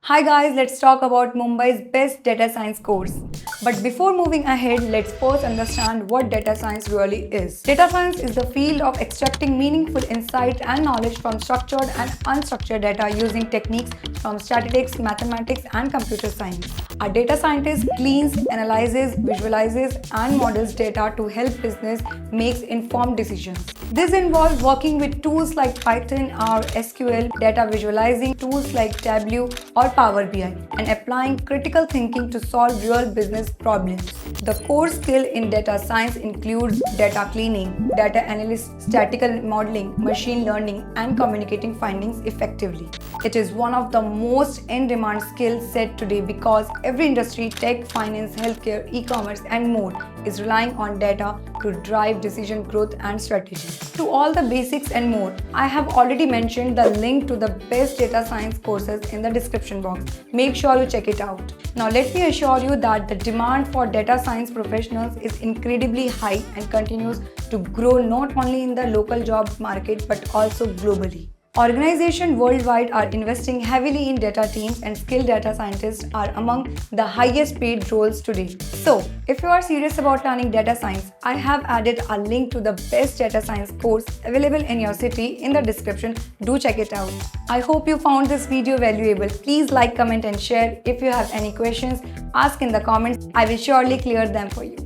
Hi guys, let's talk about Mumbai's best data science course. But before moving ahead, let's first understand what data science really is. Data science is the field of extracting meaningful insight and knowledge from structured and unstructured data using techniques from statistics, mathematics, and computer science. A data scientist cleans, analyzes, visualizes, and models data to help business make informed decisions. This involves working with tools like Python or SQL, data visualizing tools like Tableau or Power BI, and applying critical thinking to solve real business problems. The core skill in data science includes data cleaning, data analysis, statistical modeling, machine learning, and communicating findings effectively. It is one of the most in-demand skill set today because every industry, tech, finance, healthcare, e-commerce, and more is relying on data to drive decision growth and strategy. To all the basics and more, I have already mentioned the link to the best data science courses in the description box. Make sure you check it out. Now let me assure you that the demand for data science professionals is incredibly high and continues to grow not only in the local job market but also globally. Organizations worldwide are investing heavily in data teams, and skilled data scientists are among the highest paid roles today. So, if you are serious about learning data science, I have added a link to the best data science course available in your city in the description. Do check it out. I hope you found this video valuable. Please like, comment, and share. If you have any questions, ask in the comments. I will surely clear them for you.